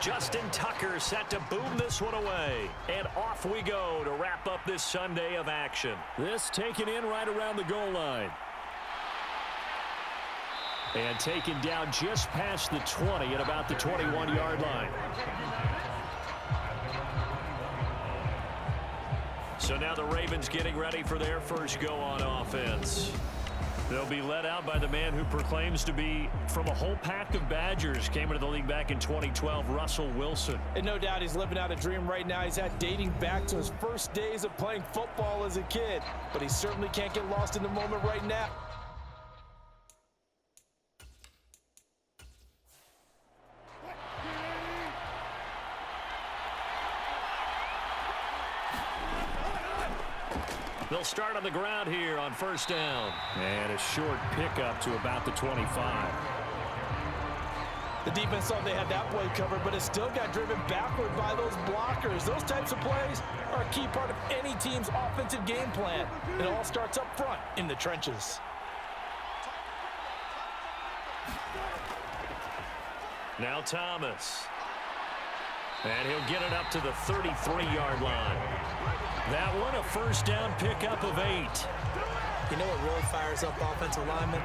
Justin Tucker set to boom this one away. And off we go to wrap up this Sunday of action. This taken in right around the goal line. And taken down just past the 20 at about the 21-yard line. So now the Ravens getting ready for their first go on offense. They'll be led out by the man who proclaims to be from a whole pack of Badgers. Came into the league back in 2012, Russell Wilson. And no doubt he's living out a dream right now. He's had dating back to his first days of playing football as a kid. But he certainly can't get lost in the moment right now. They'll start on the ground here on first down. And a short pickup to about the 25. The defense thought they had that play covered, but it still got driven backward by those blockers. Those types of plays are a key part of any team's offensive game plan. It all starts up front in the trenches. Now Thomas. And he'll get it up to the 33-yard line. That one, a first down pickup of 8. You know what really fires up offensive linemen?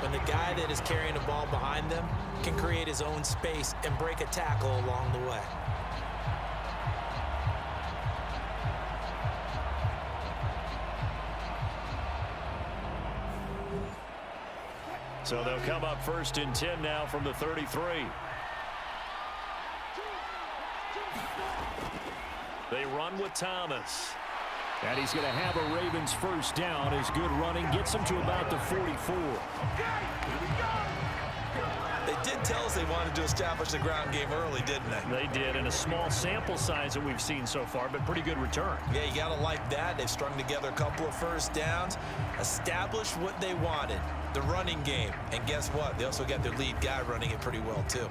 When the guy that is carrying the ball behind them can create his own space and break a tackle along the way. So they'll come up first and 10 now from the 33. They run with Thomas. And he's going to have a Ravens first down. His good running gets him to about the 44. They did tell us they wanted to establish the ground game early, didn't they? They did, in a small sample size that we've seen so far, but pretty good return. Yeah, you got to like that. They've strung together a couple of first downs, established what they wanted, the running game. And guess what? They also got their lead guy running it pretty well, too.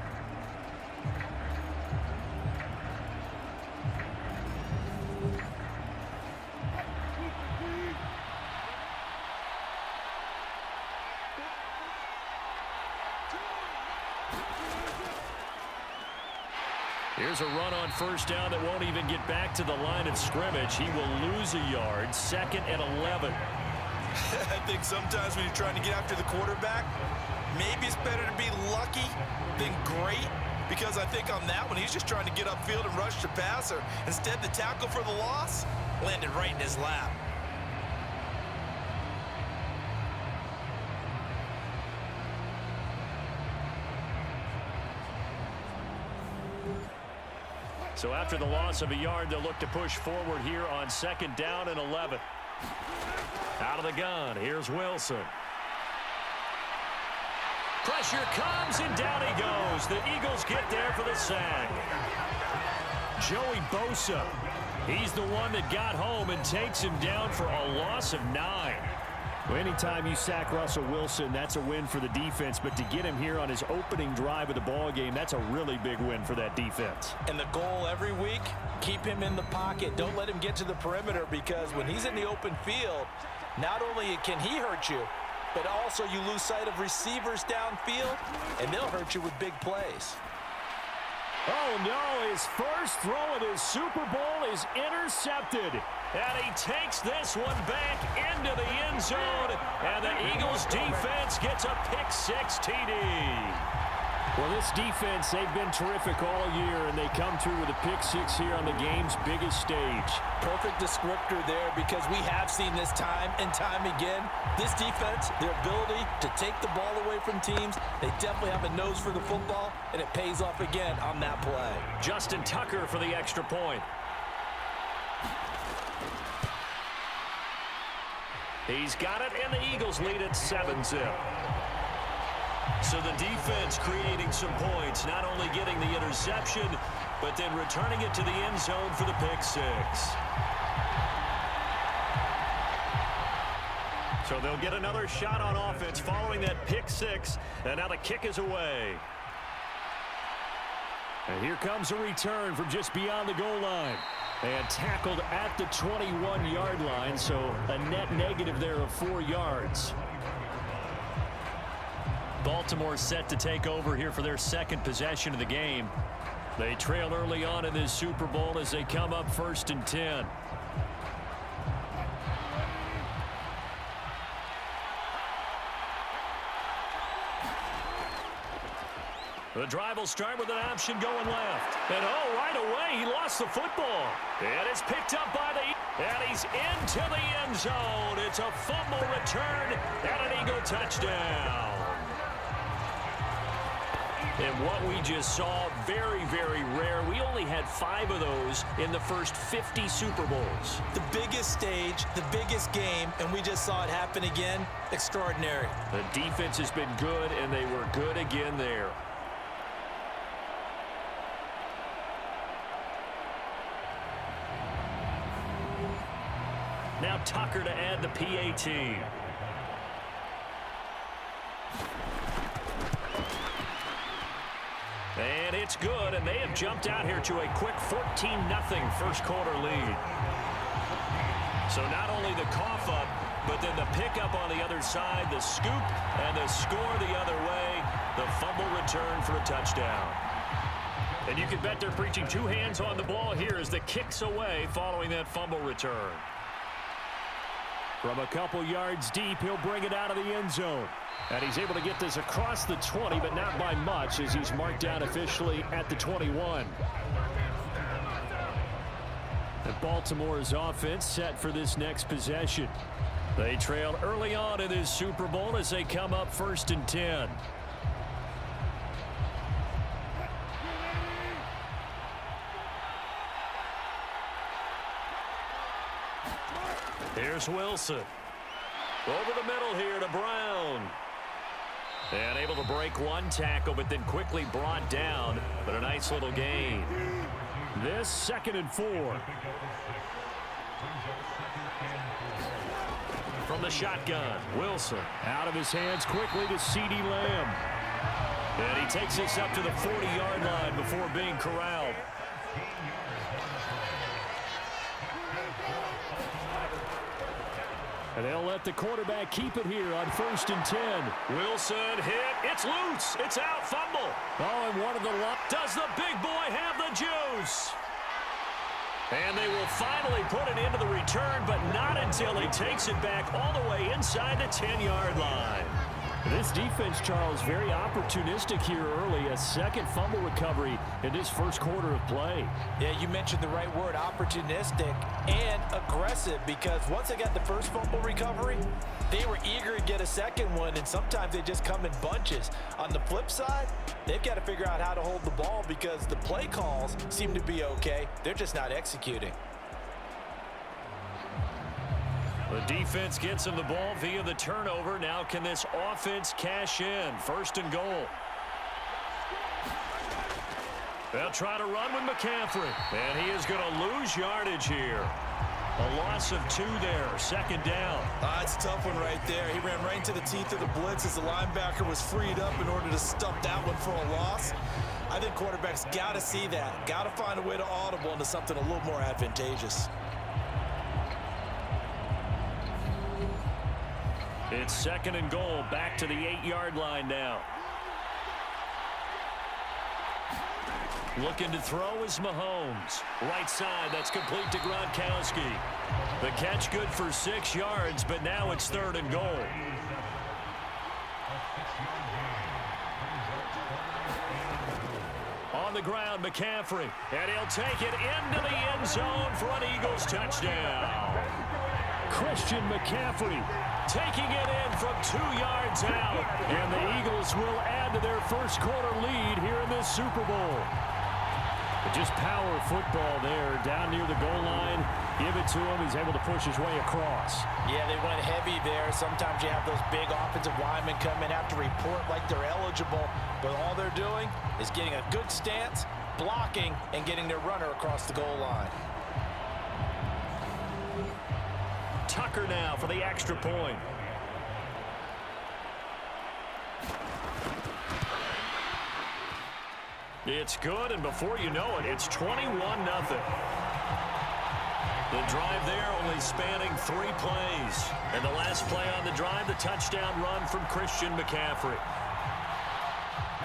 Here's a run on first down that won't even get back to the line of scrimmage. He will lose a yard, 2nd and 11. I think sometimes when you're trying to get after the quarterback, maybe it's better to be lucky than great, because I think on that one, he's just trying to get upfield and rush the passer. Instead, the tackle for the loss landed right in his lap. So after the loss of a yard, they'll look to push forward here on 2nd down and 11. Out of the gun, here's Wilson. Pressure comes, and down he goes. The Eagles get there for the sack. Joey Bosa, he's the one that got home and takes him down for a loss of 9. Well, anytime you sack Russell Wilson, that's a win for the defense. But to get him here on his opening drive of the ball game, that's a really big win for that defense. And the goal every week, keep him in the pocket. Don't let him get to the perimeter, because when he's in the open field, not only can he hurt you, but also you lose sight of receivers downfield, and they'll hurt you with big plays. Oh, no, his first throw of his Super Bowl is intercepted. And he takes this one back into the end zone, and the Eagles defense gets a pick-6 TD. Well, this defense, they've been terrific all year, and they come through with a pick-6 here on the game's biggest stage. Perfect descriptor there, because we have seen this time and time again. This defense, their ability to take the ball away from teams, they definitely have a nose for the football, and it pays off again on that play. Justin Tucker for the extra point. He's got it, and the Eagles lead at 7-zip. So the defense creating some points, not only getting the interception, but then returning it to the end zone for the pick-6. So they'll get another shot on offense following that pick-6, and now the kick is away. And here comes a return from just beyond the goal line. And tackled at the 21-yard line, so a net negative there of 4 yards. Baltimore set to take over here for their second possession of the game. They trail early on in this Super Bowl as they come up 1st and 10. The drive will start with an option going left. And right away, he lost the football. And it's picked up by and he's into the end zone. It's a fumble return and an Eagle touchdown. And what we just saw, very, very rare. We only had 5 of those in the first 50 Super Bowls. The biggest stage, the biggest game, and we just saw it happen again. Extraordinary. The defense has been good, and they were good again there. Now Tucker to add the PAT. And it's good, and they have jumped out here to a quick 14-0 first quarter lead. So not only the cough up, but then the pickup on the other side, the scoop, and the score the other way, the fumble return for a touchdown. And you can bet they're preaching 2 hands on the ball here as the kick's away following that fumble return. From a couple yards deep, he'll bring it out of the end zone. And he's able to get this across the 20, but not by much as he's marked down officially at the 21. And Baltimore's offense set for this next possession. They trail early on in this Super Bowl as they come up 1st and 10. Here's Wilson. Over the middle here to Brown. And able to break one tackle, but then quickly brought down. But a nice little gain. This 2nd and 4. From the shotgun, Wilson. Out of his hands quickly to CeeDee Lamb. And he takes this up to the 40-yard line before being corralled. And they'll let the quarterback keep it here on 1st and 10. Wilson hit. It's loose. It's out. Fumble. Oh, and one of the Does the big boy have the juice? And they will finally put it into the return, but not until he takes it back all the way inside the 10-yard line. This defense, Charles, very opportunistic here early. A second fumble recovery in this first quarter of play. Yeah, you mentioned the right word, opportunistic and aggressive, because once they got the first fumble recovery, they were eager to get a second one, and sometimes they just come in bunches. On the flip side, they've got to figure out how to hold the ball because the play calls seem to be okay. They're just not executing. The defense gets him the ball via the turnover. Now can this offense cash in? 1st and goal. They'll try to run with McCaffrey. And he is going to lose yardage here. A loss of 2 there. 2nd down. It's a tough one right there. He ran right into the teeth of the blitz as the linebacker was freed up in order to stuff that one for a loss. I think quarterbacks got to see that. Got to find a way to audible into something a little more advantageous. It's 2nd and goal, back to the 8-yard line now. Looking to throw is Mahomes. Right side, that's complete to Gronkowski. The catch good for 6 yards, but now it's 3rd and goal. On the ground, McCaffrey. And he'll take it into the end zone for an Eagles touchdown. Christian McCaffrey taking it in from 2 yards out. And the Eagles will add to their first quarter lead here in this Super Bowl. But just power football there down near the goal line. Give it to him. He's able to push his way across. Yeah, they went heavy there. Sometimes you have those big offensive linemen come in, have to report like they're eligible. But all they're doing is getting a good stance, blocking, and getting their runner across the goal line. Tucker now for the extra point. It's good, and before you know it, it's 21-0. The drive there only spanning 3 plays. And the last play on the drive, the touchdown run from Christian McCaffrey.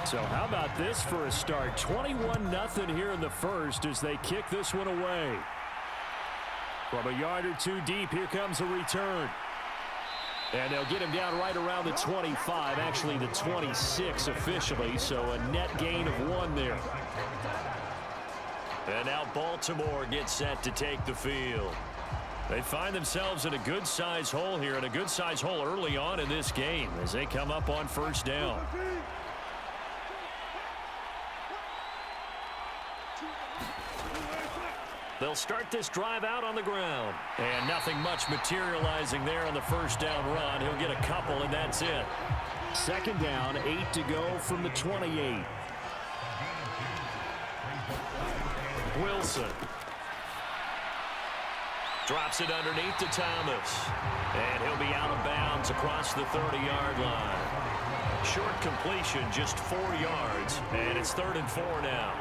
So how about this for a start? 21-0 here in the first as they kick this one away. From a yard or two deep, here comes a return. And they'll get him down right around the 25, actually the 26 officially, so a net gain of 1 there. And now Baltimore gets set to take the field. They find themselves in a good-sized hole here, and a good-sized hole early on in this game as they come up on first down. They'll start this drive out on the ground. And nothing much materializing there on the first down run. He'll get a couple, and that's it. Second down, 8 to go from the 28. Wilson. Drops it underneath to Thomas. And he'll be out of bounds across the 30-yard line. Short completion, just 4 yards. And it's 3rd and 4 now.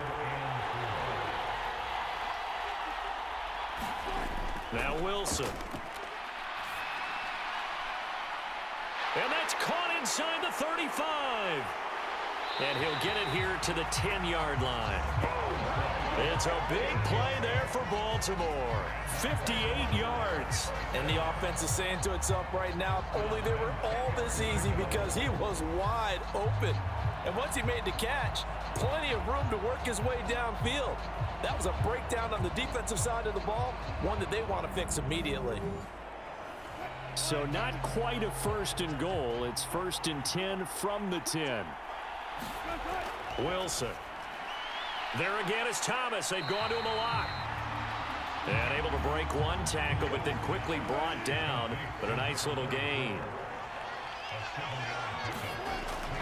Now Wilson. And that's caught inside the 35. And he'll get it here to the 10-yard line. It's a big play there for Baltimore. 58 yards. And the offense is saying to itself right now, only they were all this easy because he was wide open. And once he made the catch, plenty of room to work his way downfield. That was a breakdown on the defensive side of the ball, one that they want to fix immediately. So not quite a 1st and goal. It's 1st and 10 from the 10. Wilson. There again is Thomas. They've gone to him a lot. And able to break one tackle, but then quickly brought down. But a nice little gain.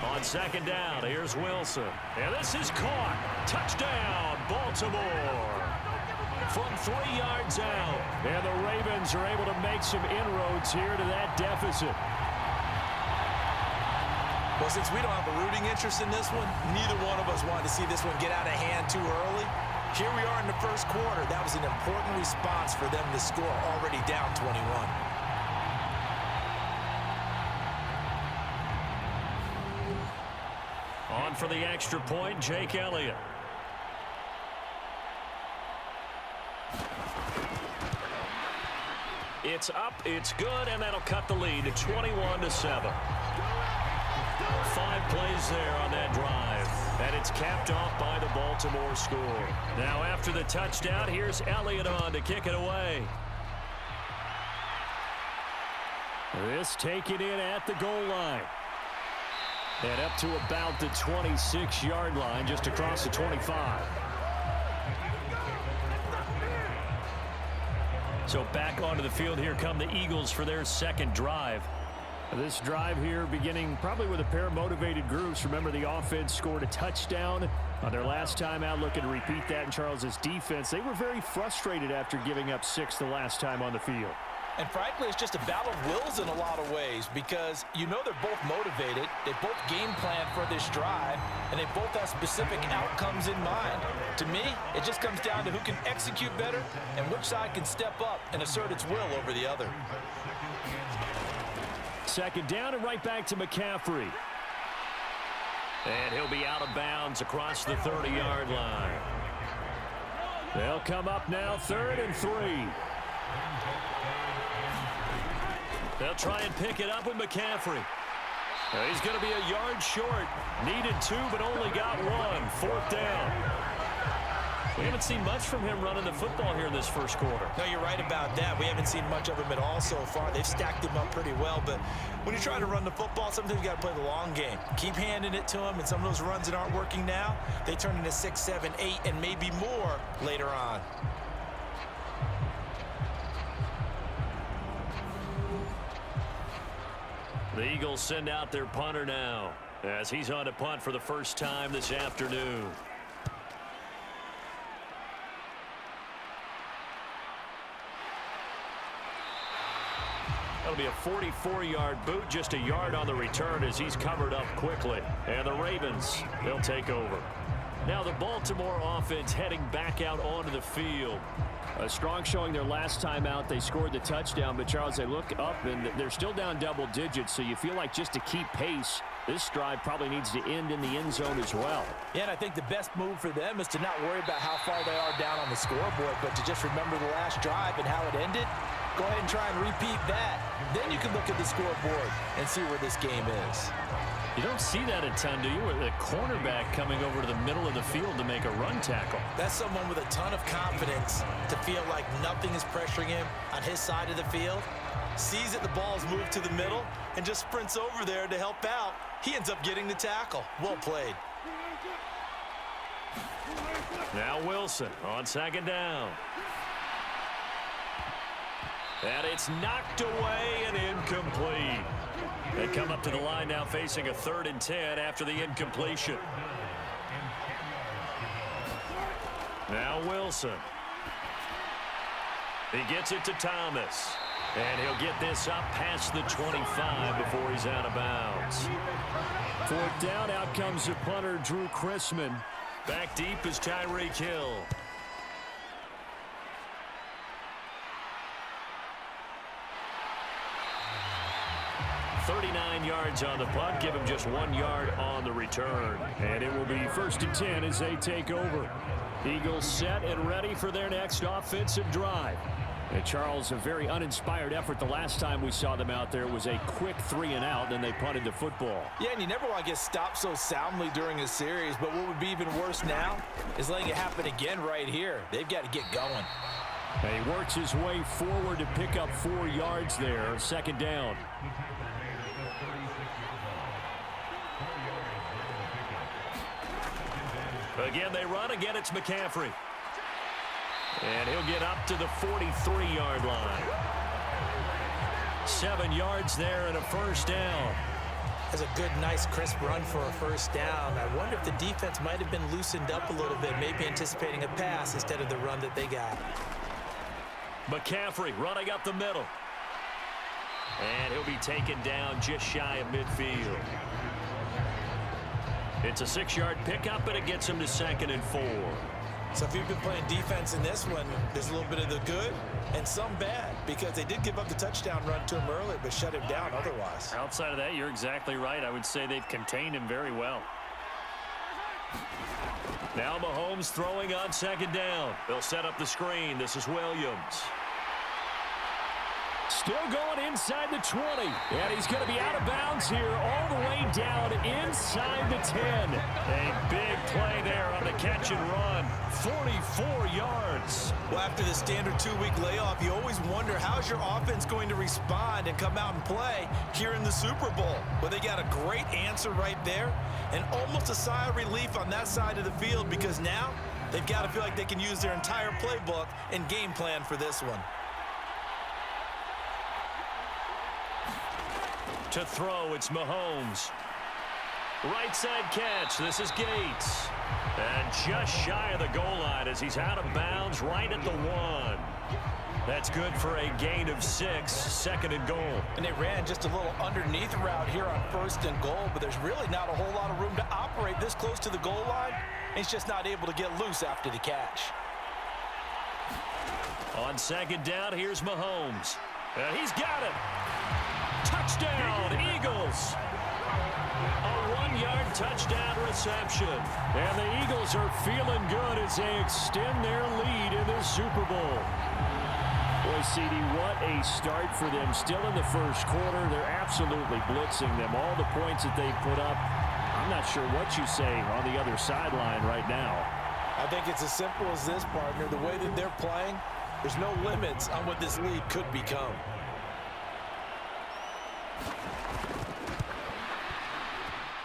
On second down, here's Wilson. And this is caught. Touchdown, Baltimore. From 3 yards out. And the Ravens are able to make some inroads here to that deficit. Well, since we don't have a rooting interest in this one, neither one of us wanted to see this one get out of hand too early. Here we are in the first quarter. That was an important response for them to score, already down 21. On for the extra point, Jake Elliott. It's up, it's good, and that'll cut the lead to 21-7. 5 plays there on that drive, and it's capped off by the Baltimore score. Now after the touchdown, here's Elliott on to kick it away. This taken in at the goal line. And up to about the 26-yard line, just across the 25. So back onto the field, here come the Eagles for their second drive. This drive here beginning probably with a pair of motivated groups. Remember, the offense scored a touchdown on their last time out. Looking to repeat that in Charles's defense. They were very frustrated after giving up 6 the last time on the field. And frankly, it's just a battle of wills in a lot of ways because you know they're both motivated. They both game plan for this drive, and they both have specific outcomes in mind. To me, it just comes down to who can execute better and which side can step up and assert its will over the other. Second down and right back to McCaffrey. And he'll be out of bounds across the 30-yard line. They'll come up now 3rd and 3. They'll try and pick it up with McCaffrey. He's going to be a yard short. Needed 2, but only got 1. 4th down. We haven't seen much from him running the football here in this first quarter. No, you're right about that. We haven't seen much of him at all so far. They've stacked him up pretty well, but when you try to run the football, sometimes you got to play the long game. Keep handing it to him, and some of those runs that aren't working now, they turn into 6, 7, 8, and maybe more later on. The Eagles send out their punter now as he's on to punt for the first time this afternoon. That'll be a 44-yard boot, just a yard on the return as he's covered up quickly. And the Ravens, they'll take over. Now the Baltimore offense heading back out onto the field. A strong showing their last time out. They scored the touchdown, but Charles, they look up and they're still down double digits, so you feel like just to keep pace, this drive probably needs to end in the end zone as well. Yeah, and I think the best move for them is to not worry about how far they are down on the scoreboard, but to just remember the last drive and how it ended. Go ahead and try and repeat that. Then you can look at the scoreboard and see where this game is. You don't see that a ton, do you? With a cornerback coming over to the middle of the field to make a run tackle. That's someone with a ton of confidence to feel like nothing is pressuring him on his side of the field. Sees that the ball's moved to the middle and just sprints over there to help out. He ends up getting the tackle. Well played. Now Wilson on second down. And it's knocked away and incomplete. They come up to the line now facing a 3rd and 10 after the incompletion. Now Wilson. He gets it to Thomas. And he'll get this up past the 25 before he's out of bounds. 4th down, out comes the punter, Drew Chrisman. Back deep is Tyreek Hill. .39 yards on the punt, give him just 1 yard on the return. And it will be 1st and 10 as they take over. Eagles set and ready for their next offensive drive. And Charles, a very uninspired effort the last time we saw them out there was a quick 3 and out, then they punted the football. Yeah, and you never want to get stopped so soundly during a series, but what would be even worse now is letting it happen again right here. They've got to get going. And he works his way forward to pick up 4 yards there, 2nd down. Again, they run. Again, it's McCaffrey. And he'll get up to the 43-yard line. 7 yards there and a 1st down. That's a good, nice, crisp run for a 1st down. I wonder if the defense might have been loosened up a little bit, maybe anticipating a pass instead of the run that they got. McCaffrey running up the middle. And he'll be taken down just shy of midfield. It's a 6-yard pickup, and it gets him to 2nd and 4. So if you've been playing defense in this one, there's a little bit of the good and some bad, because they did give up the touchdown run to him earlier, but shut him down otherwise. Outside of that, you're exactly right. I would say they've contained him very well. Now Mahomes throwing on 2nd down. They'll set up the screen. This is Williams. Still going inside the 20. And he's going to be out of bounds here all the way down inside the 10. A big play there on the catch and run. 44 yards. Well, after the standard 2-week layoff, you always wonder how's your offense going to respond and come out and play here in the Super Bowl. Well, they got a great answer right there and almost a sigh of relief on that side of the field, because now they've got to feel like they can use their entire playbook and game plan for this one. To throw, it's Mahomes. Right side catch. This is Gates. And just shy of the goal line as he's out of bounds right at the 1. That's good for a gain of 6, 2nd and goal. And they ran just a little underneath route here on 1st and goal, but there's really not a whole lot of room to operate this close to the goal line. He's just not able to get loose after the catch. On 2nd down, here's Mahomes. And he's got it. Touchdown, Eagles. A 1-yard touchdown reception. And the Eagles are feeling good as they extend their lead in the Super Bowl. Boy, CD, what a start for them. Still in the 1st quarter, they're absolutely blitzing them. All the points that they put up, I'm not sure what you say on the other sideline right now. I think it's as simple as this, partner. The way that they're playing, there's no limits on what this lead could become.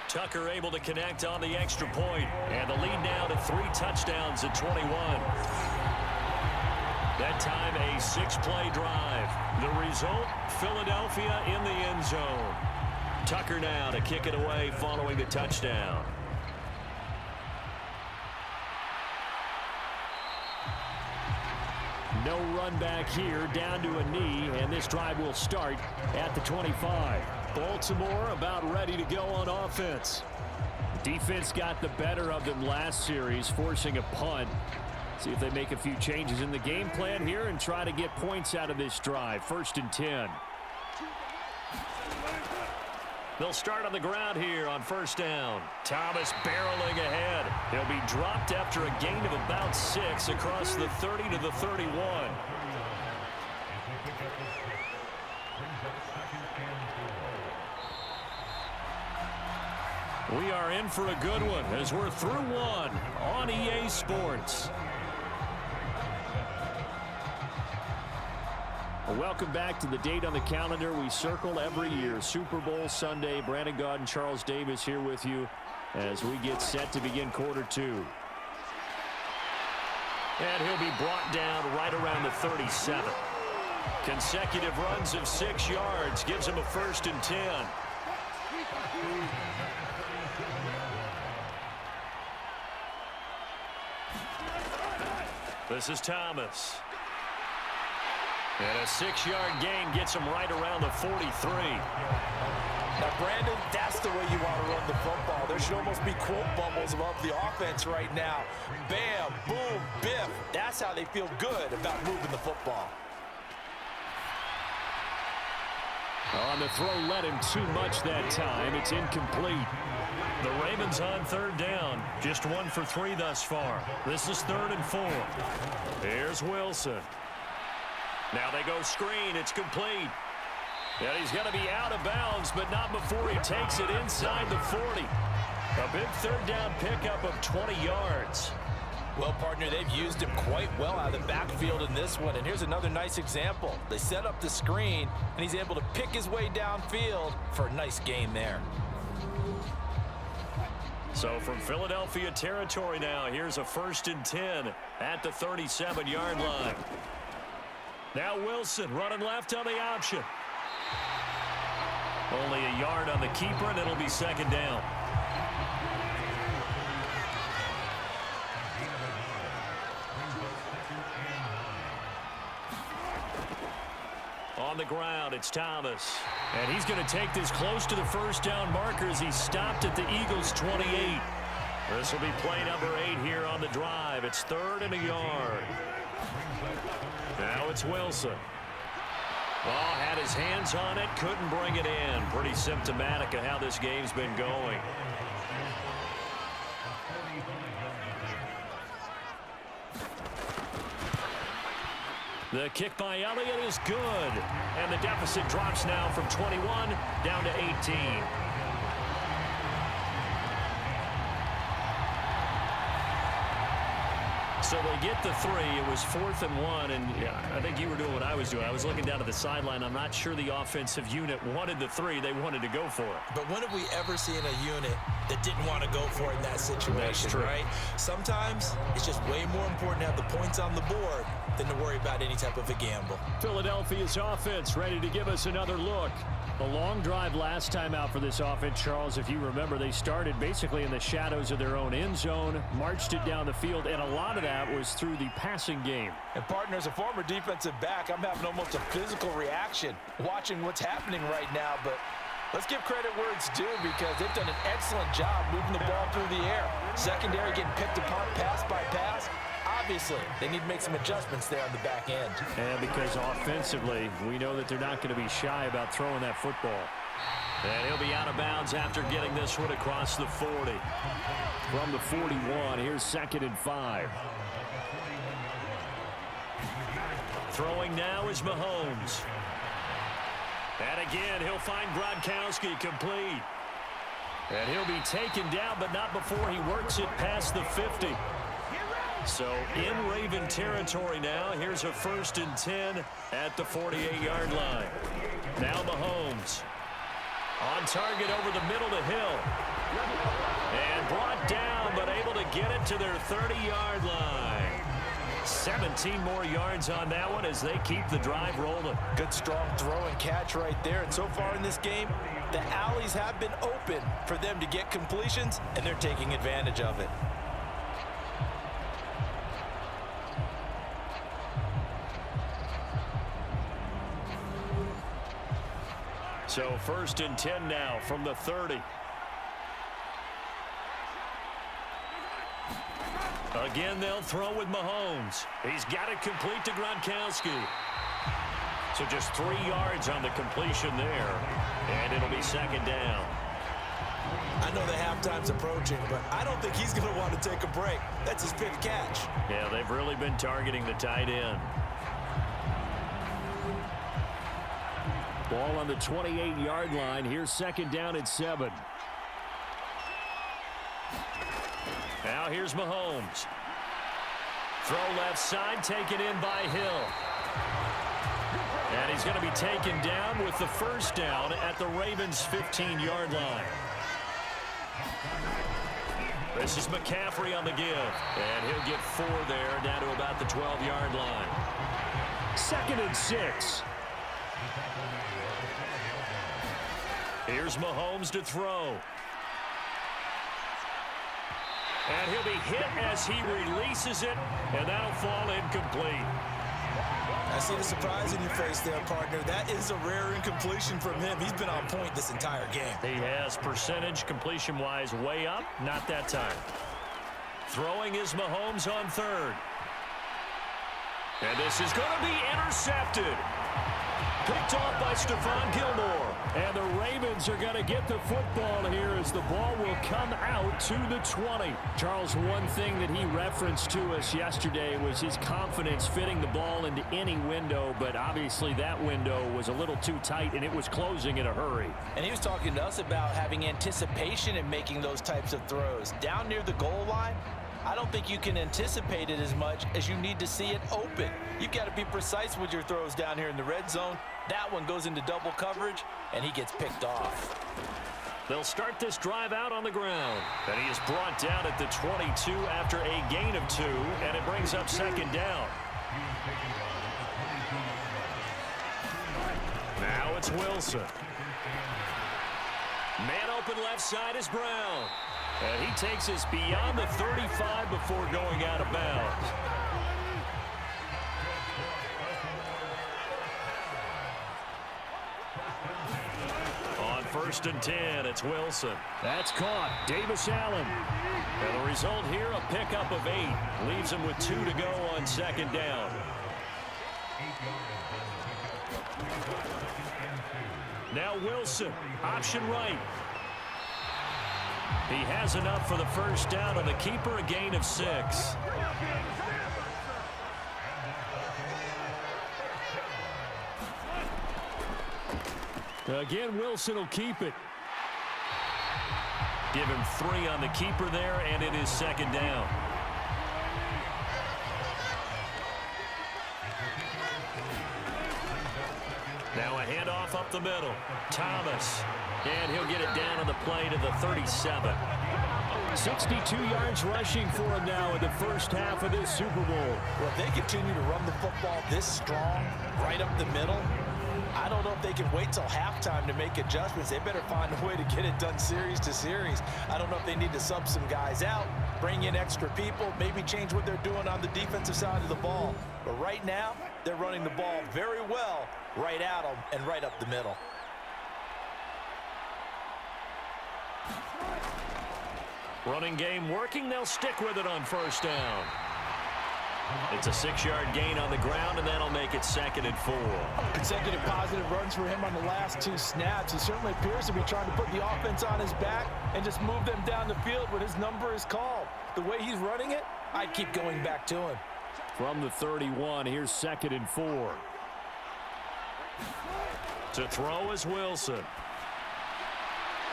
Tucker able to connect on the extra point. And the lead now to 3 touchdowns at 21. That time a 6-play drive. The result, Philadelphia in the end zone. Tucker now to kick it away following the touchdown. No run back here, down to a knee, and this drive will start at the 25. Baltimore about ready to go on offense. Defense got the better of them last series, forcing a punt. See if they make a few changes in the game plan here and try to get points out of this drive. 1st and 10. They'll start on the ground here on 1st down. Thomas barreling ahead. He'll be dropped after a gain of about 6 across the 30 to the 31. We are in for a good one as we're through one on EA Sports. Welcome back to the date on the calendar we circle every year. Super Bowl Sunday. Brandon Gaud and Charles Davis here with you as we get set to begin quarter 2. And he'll be brought down right around the 37. Consecutive runs of 6 yards gives him a 1st and 10. This is Thomas. And a 6-yard gain gets him right around the 43. Now, Brandon, that's the way you want to run the football. There should almost be quote bubbles above the offense right now. Bam, boom, biff. That's how they feel good about moving the football. On the throw, led him too much that time. It's incomplete. The Ravens on 3rd down. Just 1 for 3 thus far. This is 3rd and 4. Here's Wilson. Now they go screen. It's complete. And he's going to be out of bounds, but not before he takes it inside the 40. A big 3rd down pickup of 20 yards. Well, partner, they've used him quite well out of the backfield in this one. And here's another nice example. They set up the screen, and he's able to pick his way downfield for a nice gain there. So from Philadelphia territory now, here's a 1st and 10 at the 37-yard line. Now Wilson running left on the option. Only a yard on the keeper, and it'll be 2nd down. On the ground, it's Thomas. And he's going to take this close to the 1st down marker as he stopped at the Eagles' 28. This will be play number 8 here on the drive. It's 3rd and a yard. Now it's Wilson. Oh, had his hands on it, couldn't bring it in. Pretty symptomatic of how this game's been going. The kick by Elliott is good. And the deficit drops now from 21 down to 18. So they get the 3. It was 4th and 1, and yeah, I think you were doing what I was doing. I was looking down at the sideline. I'm not sure the offensive unit wanted the 3. They wanted to go for it. But when have we ever seen a unit that didn't want to go for it in that situation, right? Sometimes it's just way more important to have the points on the board than to worry about any type of a gamble. Philadelphia's offense ready to give us another look. A long drive last time out for this offense, Charles. If you remember, they started basically in the shadows of their own end zone, marched it down the field, and a lot of that was through the passing game. And partner, as a former defensive back, I'm having almost a physical reaction watching what's happening right now. But let's give credit where it's due because they've done an excellent job moving the ball through the air. Secondary getting picked apart pass by pass. Obviously, they need to make some adjustments there on the back end. And because offensively, we know that they're not going to be shy about throwing that football. And he'll be out of bounds after getting this one across the 40. From the 41, here's 2nd and 5. Throwing now is Mahomes. And again, he'll find Gronkowski complete. And he'll be taken down, but not before he works it past the 50. So in Raven territory now, here's a 1st and 10 at the 48-yard line. Now Mahomes. On target over the middle to Hill. And brought down, but able to get it to their 30-yard line. 17 more yards on that one as they keep the drive rolling. Good strong throw and catch right there. And so far in this game, the alleys have been open for them to get completions, and they're taking advantage of it. So 1st and 10 now from the 30. Again, they'll throw with Mahomes. He's got it complete to Gronkowski. So just 3 yards on the completion there. And it'll be second down. I know the halftime's approaching, but I don't think he's going to want to take a break. That's his 5th catch. Yeah, they've really been targeting the tight end. Ball on the 28-yard line. Here's second down at 7. Now here's Mahomes. Throw left side, taken in by Hill. And he's going to be taken down with the first down at the Ravens' 15-yard line. This is McCaffrey on the give. And he'll get 4 there, down to about the 12-yard line. 2nd and 6. Here's Mahomes to throw. And he'll be hit as he releases it, and that'll fall incomplete. I see the surprise in your face there, partner. That is a rare incompletion from him. He's been on point this entire game. He has percentage completion-wise way up, not that time. Throwing is Mahomes on 3rd. And this is going to be intercepted. Picked off by Stephon Gilmore. And the Ravens are going to get the football here as the ball will come out to the 20. Charles, one thing that he referenced to us yesterday was his confidence fitting the ball into any window, but obviously that window was a little too tight and it was closing in a hurry. And he was talking to us about having anticipation in making those types of throws. Down near the goal line, I don't think you can anticipate it as much as you need to see it open. You've got to be precise with your throws down here in the red zone. That one goes into double coverage, and he gets picked off. They'll start this drive out on the ground. And he is brought down at the 22 after a gain of 2, and it brings up second down. Now it's Wilson. Man open left side is Brown. And he takes us beyond the 35 before going out of bounds. On 1st and 10, it's Wilson. That's caught. Davis Allen. And the result here, a pickup of 8. Leaves him with 2 to go on second down. Now Wilson, option right. He has enough for the first down on the keeper, a gain of 6. Again, Wilson will keep it. Give him 3 on the keeper there, and it is second down. Now a handoff up the middle. Thomas. And he'll get it down on the play to the 37. 62 yards rushing for him now in the first half of this Super Bowl. Well, if they continue to run the football this strong, right up the middle, I don't know if they can wait till halftime to make adjustments. They better find a way to get it done series to series. I don't know if they need to sub some guys out, bring in extra people, maybe change what they're doing on the defensive side of the ball. But right now, they're running the ball very well right at them and right up the middle. Running game working. They'll stick with it on first down. It's a 6-yard gain on the ground, and that'll make it 2nd and 4. Consecutive positive runs for him on the last 2 snaps. He certainly appears to be trying to put the offense on his back and just move them down the field when his number is called. The way he's running it, I'd keep going back to him. From the 31, here's 2nd and 4. To throw is Wilson.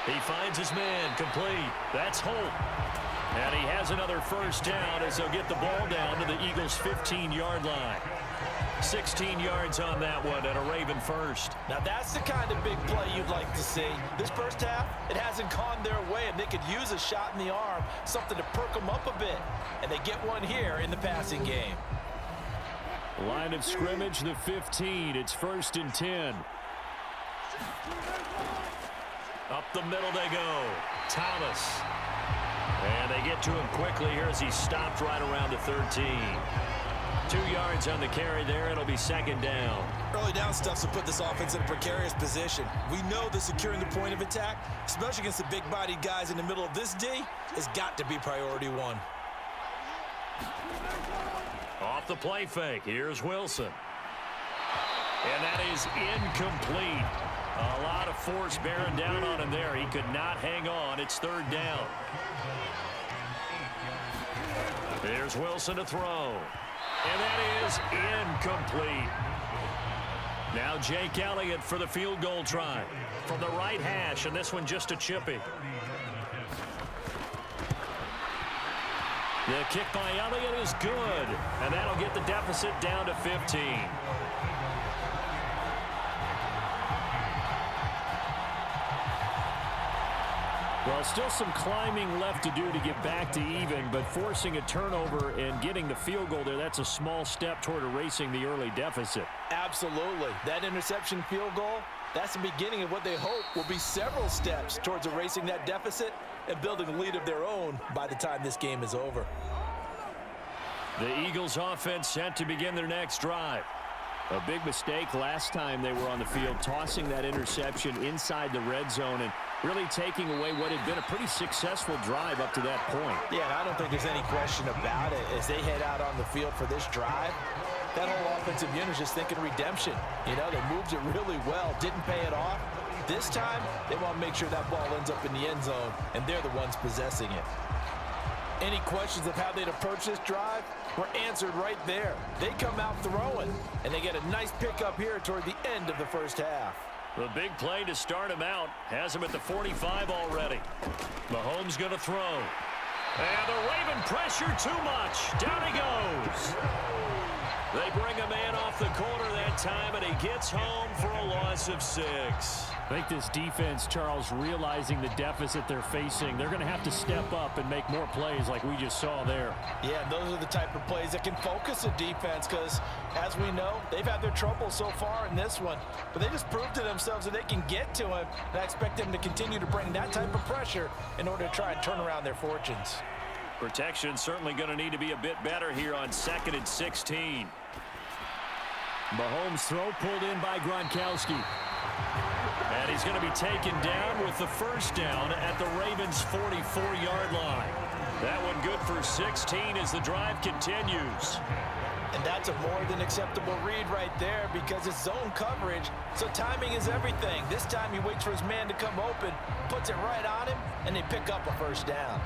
He finds his man, complete. That's Holt. And he has another first down as they'll get the ball down to the Eagles' 15-yard line. 16 yards on that one and a Raven first. Now that's the kind of big play you'd like to see. This first half, it hasn't gone their way, and they could use a shot in the arm, something to perk them up a bit. And they get one here in the passing game. Line of scrimmage, the 15. It's 1st and 10. Up the middle they go. Thomas. And they get to him quickly here as he stopped right around the 13. 2 yards on the carry there. It'll be second down. Early down stuff to put this offense in a precarious position. We know that securing the point of attack, especially against the big-bodied guys in the middle of this D, has got to be priority 1. Off the play fake, here's Wilson. And that is incomplete. A lot of force bearing down on him there. He could not hang on. It's third down. Here's Wilson to throw. And that is incomplete. Now Jake Elliott for the field goal try. From the right hash, and this one just a chippy. The kick by Elliott is good. And that'll get the deficit down to 15. Well, still some climbing left to do to get back to even, but forcing a turnover and getting the field goal there, that's a small step toward erasing the early deficit. Absolutely. That interception field goal, that's the beginning of what they hope will be several steps towards erasing that deficit and building a lead of their own by the time this game is over. The Eagles offense set to begin their next drive. A big mistake last time they were on the field, tossing that interception inside the red zone and really taking away what had been a pretty successful drive up to that point. Yeah, and I don't think there's any question about it. As they head out on the field for this drive, that whole offensive unit is just thinking redemption. You know, they moved it really well, didn't pay it off. This time, they want to make sure that ball ends up in the end zone, and they're the ones possessing it. Any questions of how they'd approach this drive were answered right there. They come out throwing, and they get a nice pickup here toward the end of the first half. The big play to start him out has him at the 45 already. Mahomes going to throw. And the Raven pressure too much. Down he goes. They bring a man off the corner that time, and he gets home for a loss of 6. I think this defense, Charles, realizing the deficit they're facing, they're going to have to step up and make more plays like we just saw there. Yeah, those are the type of plays that can focus a defense because, as we know, they've had their trouble so far in this one. But they just proved to themselves that they can get to him, and I expect them to continue to bring that type of pressure in order to try and turn around their fortunes. Protection certainly going to need to be a bit better here on 2nd and 16. Mahomes' throw pulled in by Gronkowski. And he's going to be taken down with the first down at the Ravens' 44-yard line. That one good for 16 as the drive continues. And that's a more than acceptable read right there because it's zone coverage, so timing is everything. This time he waits for his man to come open, puts it right on him, and they pick up a first down.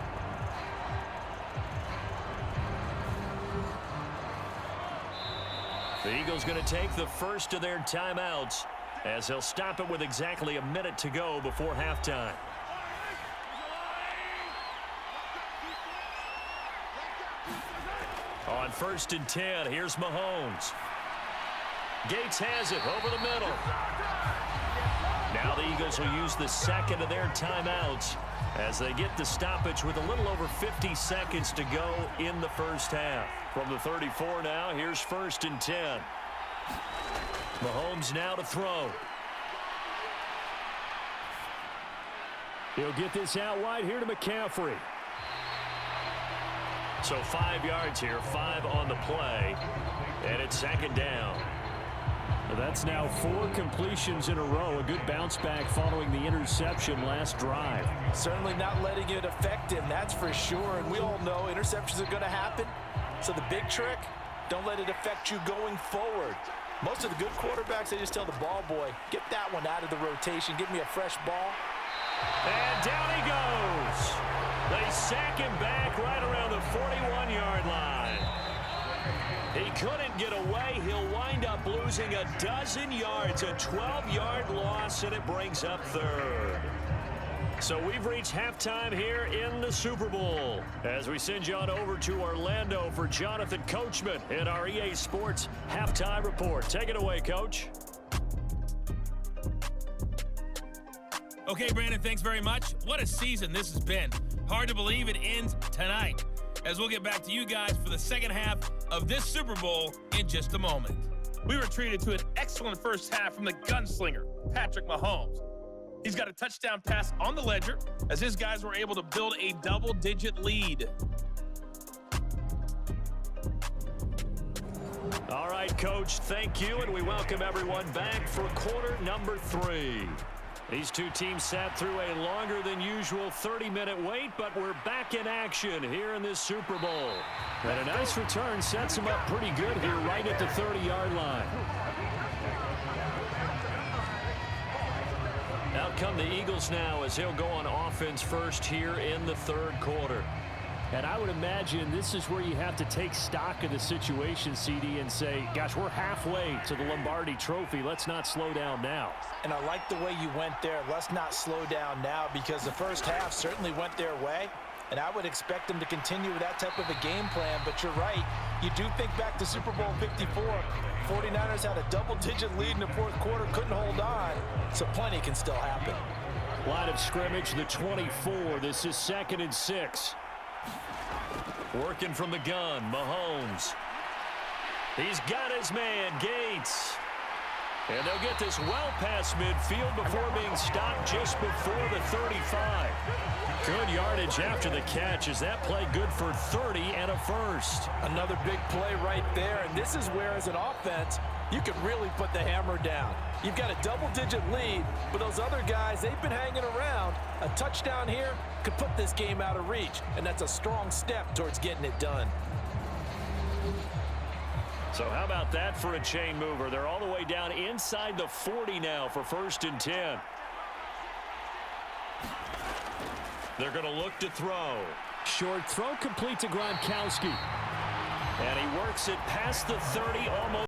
The Eagles going to take the first of their timeouts as they'll stop it with exactly a minute to go before halftime. On 1st and 10, here's Mahomes. Gates has it over the middle. Now the Eagles will use the second of their timeouts as they get the stoppage with a little over 50 seconds to go in the first half. From the 34 now, here's 1st and 10. Mahomes now to throw. He'll get this out wide here to McCaffrey. So 5 yards here, 5 on the play, and it's 2nd down. That's now 4 completions in a row. A good bounce back following the interception last drive. Certainly not letting it affect him, that's for sure. And we all know interceptions are going to happen. So the big trick, don't let it affect you going forward. Most of the good quarterbacks, they just tell the ball boy, get that one out of the rotation. Give me a fresh ball. And down he goes. They sack him back right around the 41-yard line. He couldn't get away. He'll wind up losing a dozen yards, a 12-yard loss, and it brings up 3rd. So we've reached halftime here in the Super Bowl as we send you on over to Orlando for Jonathan Coachman in our EA Sports Halftime Report. Take it away, Coach. Okay, Brandon, thanks very much. What a season this has been. Hard to believe it ends tonight, as we'll get back to you guys for the second half of this Super Bowl in just a moment. We were treated to an excellent first half from the gunslinger, Patrick Mahomes. He's got a touchdown pass on the ledger as his guys were able to build a double-digit lead. All right, Coach, thank you, and we welcome everyone back for quarter number 3. These two teams sat through a longer than usual 30-minute wait, but we're back in action here in this Super Bowl. And a nice return sets them up pretty good here right at the 30-yard line. Out come the Eagles now as he'll go on offense first here in the third quarter. And I would imagine this is where you have to take stock of the situation, CD, and say, gosh, we're halfway to the Lombardi Trophy. Let's not slow down now. And I like the way you went there. Let's not slow down now, because the first half certainly went their way. And I would expect them to continue with that type of a game plan. But you're right. You do think back to Super Bowl 54. 49ers had a double-digit lead in the fourth quarter, couldn't hold on. So plenty can still happen. Line of scrimmage, the 24. This is 2nd and 6. Working from the gun, Mahomes. He's got his man, Gates. And they'll get this well past midfield before being stopped just before the 35. Good yardage after the catch. Is that play good for 30 and a first? Another big play right there. And this is where, as an offense, you can really put the hammer down. You've got a double-digit lead, but those other guys, they've been hanging around. A touchdown here could put this game out of reach, and that's a strong step towards getting it done. So how about that for a chain mover? They're all the way down inside the 40 now for 1st and 10. They're going to look to throw. Short throw complete to Gronkowski. And he works it past the 30, almost.